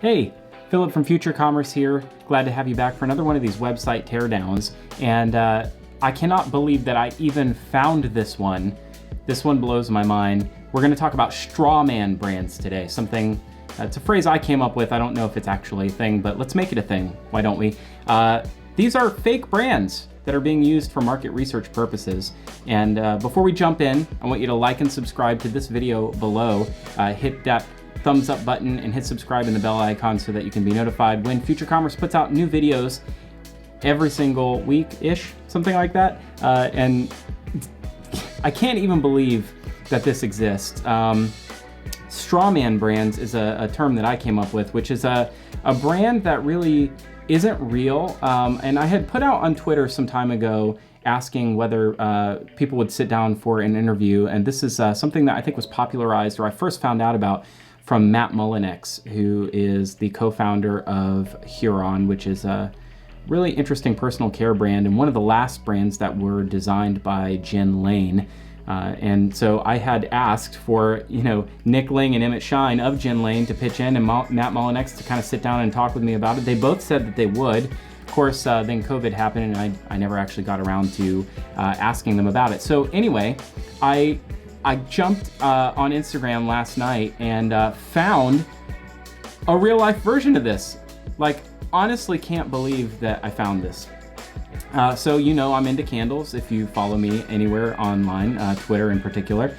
Hey, Philip from Future Commerce here. Glad to have you back for another one of these website teardowns. And I cannot believe that I even found this one. This one blows my mind. We're going to talk about straw man brands today. Something, it's a phrase I came up with. I don't know if it's actually a thing, but let's make it a thing. Why don't we? These are fake brands that are being used for market research purposes. And before we jump in, I want you to like and subscribe to this video below. Hit that thumbs up button and hit subscribe and the bell icon so that you can be notified when Future Commerce puts out new videos every single week-ish, something like that. And I can't even believe that this exists. Strawman brands is a term that I came up with, which is a brand that really isn't real. And I had put out on Twitter some time ago asking whether people would sit down for an interview. And this is something that I think was popularized, or I first found out about, from Matt Mullenix, who is the co-founder of Huron, which is a really interesting personal care brand and one of the last brands that were designed by Jen Lane. And so I had asked for, Nick Ling and Emmett Shine of Jen Lane to pitch in, and Matt Mullenix to kind of sit down and talk with me about it. They both said that they would. Of course, then COVID happened, and I never actually got around to asking them about it. So anyway, I jumped on Instagram last night and found a real life version of this. Honestly can't believe that I found this. So I'm into candles. If you follow me anywhere online, Twitter in particular,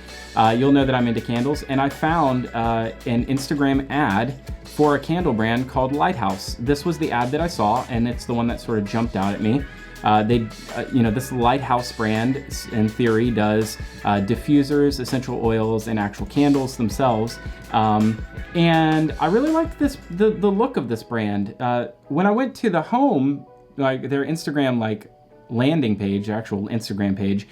you'll know that I'm into candles. And I found an Instagram ad for a candle brand called Lighthouse. This was the ad that I saw, and it's the one that sort of jumped out at me. This Lighthouse brand, in theory, does diffusers, essential oils, and actual candles themselves. And I really liked the look of this brand. When I went to the home, their Instagram landing page, actual Instagram page,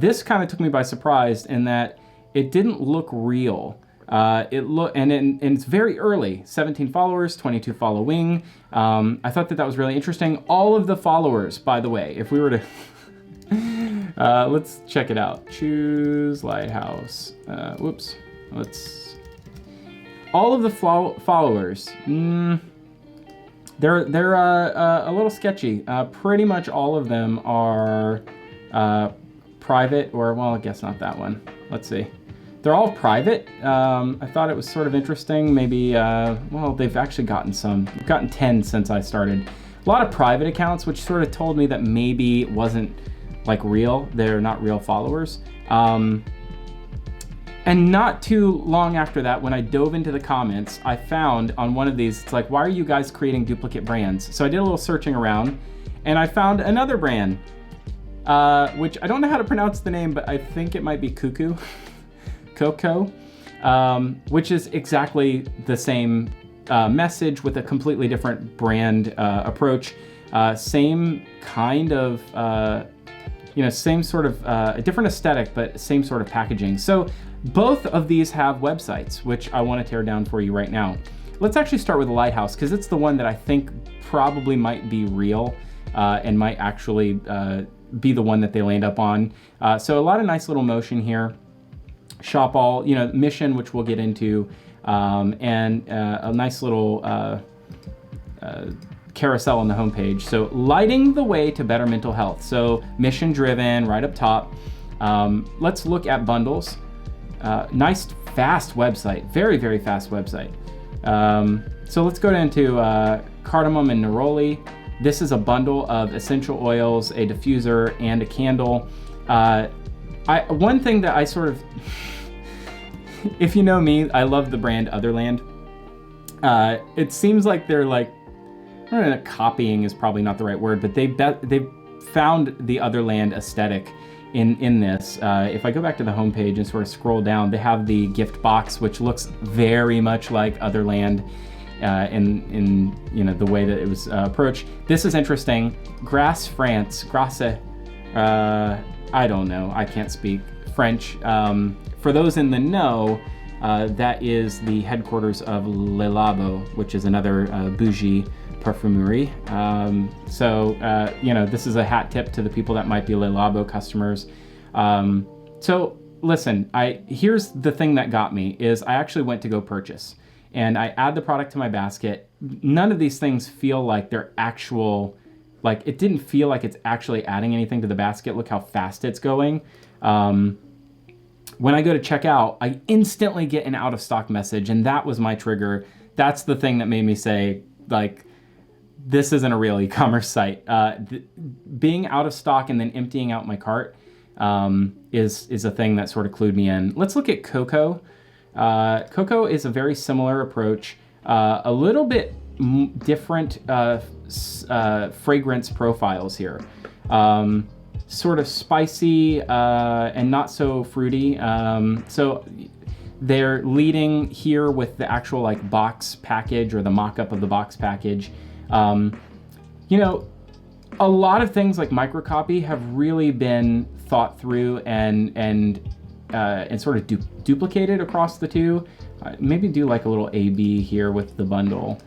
this kind of took me by surprise in that it didn't look real. And it's very early, 17 followers, 22 following. I thought that was really interesting. All of the followers, by the way, if we were to, let's check it out. Choose Lighthouse. All of the followers, they're a little sketchy. Pretty much all of them are private, I guess not that one. Let's see. They're all private. I thought it was sort of interesting. Maybe, they've actually gotten some. We've gotten 10 since I started. A lot of private accounts, which sort of told me that maybe it wasn't real. They're not real followers. And not too long after that, when I dove into the comments, I found on one of these, it's why are you guys creating duplicate brands? So I did a little searching around, and I found another brand, which I don't know how to pronounce the name, but I think it might be Cuckoo. Coco, which is exactly the same message with a completely different brand approach. Same kind of, same sort of, a different aesthetic, but same sort of packaging. So both of these have websites, which I want to tear down for you right now. Let's actually start with Lighthouse, because it's the one that I think probably might be real and might actually be the one that they land up on. So a lot of nice little motion here. Shop all, mission, which we'll get into, and a nice little carousel on the homepage. So lighting the way to better mental health. So mission driven, right up top. Let's look at bundles. Nice, fast website, very, very fast website. So let's go into cardamom and neroli. This is a bundle of essential oils, a diffuser, and a candle. One thing that I sort of, if you know me, I love the brand Otherland. It seems like they're copying is probably not the right word, but they found the Otherland aesthetic in this. If I go back to the homepage and sort of scroll down, they have the gift box, which looks very much like Otherland in the way that it was approached. This is interesting. Grasse, I don't know. I can't speak French. For those in the know, that is the headquarters of Le Labo, which is another bougie perfumery. This is a hat tip to the people that might be Le Labo customers. So listen, here's the thing that got me is I actually went to go purchase. and I add the product to my basket. None of these things feel like they're actual, like it didn't feel like it's actually adding anything to the basket. Look how fast it's going. When I go to check out, I instantly get an out of stock message, and that was my trigger. That's the thing that made me say, like, this isn't a real e-commerce site. Being out of stock and then emptying out my cart is a thing that sort of clued me in. Let's look at Coco. Coco is a very similar approach, a little bit different fragrance profiles here. Sort of spicy and not so fruity. So they're leading here with the actual like box package or the mock-up of the box package. You know, a lot of things like microcopy have really been thought through and sort of duplicated across the two. Maybe do like a little A/B here with the bundle.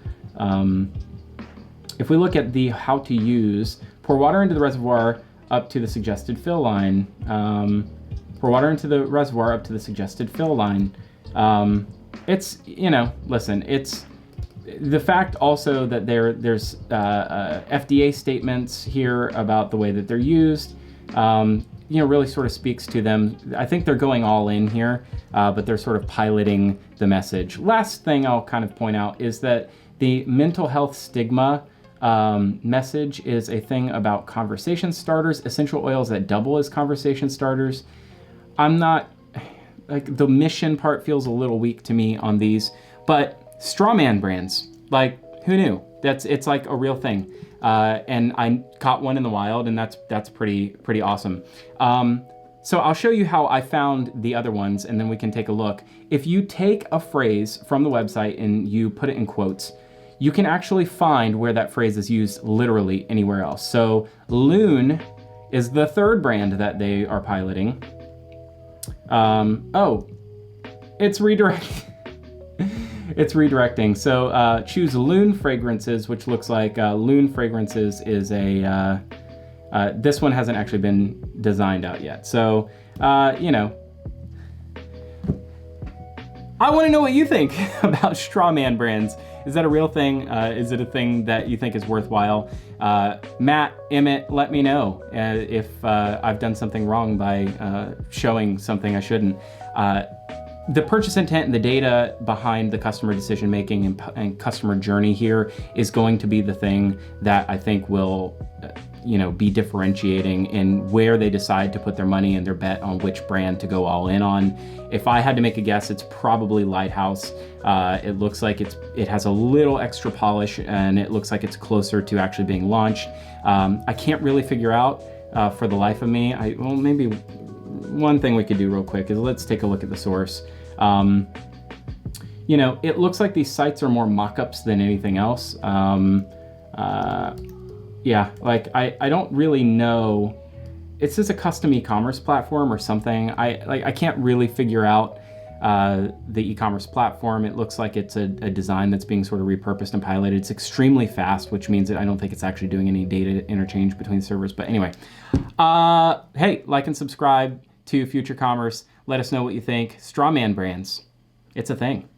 If we look at the how to use, pour water into the reservoir up to the suggested fill line. Pour water into the reservoir up to the suggested fill line. It's, you know, listen, it's the fact also that there's FDA statements here about the way that they're used, you know, really sort of speaks to them. I think they're going all in here, but they're sort of piloting the message. Last thing I'll kind of point out is that the mental health stigma message is a thing about conversation starters, essential oils that double as conversation starters. I'm not, like, the mission part feels a little weak to me on these, but straw man brands, like, who knew? It's like a real thing. And I caught one in the wild, and that's pretty awesome. So I'll show you how I found the other ones, and then we can take a look. If you take a phrase from the website and you put it in quotes, you can actually find where that phrase is used literally anywhere else. So Loon is the third brand that they are piloting. Oh, it's redirecting. It's redirecting. So choose Loon Fragrances, which looks like Loon Fragrances is a, this one hasn't actually been designed out yet. So, you know, I want to know what you think about straw man brands. Is that a real thing? Is it a thing that you think is worthwhile? Matt, Emmett, let me know if I've done something wrong by showing something I shouldn't. The purchase intent and the data behind the customer decision making and customer journey here is going to be the thing that I think will, you know, be differentiating in where they decide to put their money and their bet on which brand to go all in on. If I had to make a guess, it's probably Lighthouse. It looks like it has a little extra polish, and it looks like it's closer to actually being launched. I can't really figure out for the life of me. Well, maybe one thing we could do real quick is let's take a look at the source. You know, it looks like these sites are more mock-ups than anything else. Yeah, like I don't really know. It's just a custom e-commerce platform or something. I can't really figure out the e-commerce platform. It looks like it's a design that's being sort of repurposed and piloted. It's extremely fast, which means that I don't think it's actually doing any data interchange between servers. But anyway, hey, like and subscribe to Future Commerce. Let us know what you think. Strawman brands, it's a thing.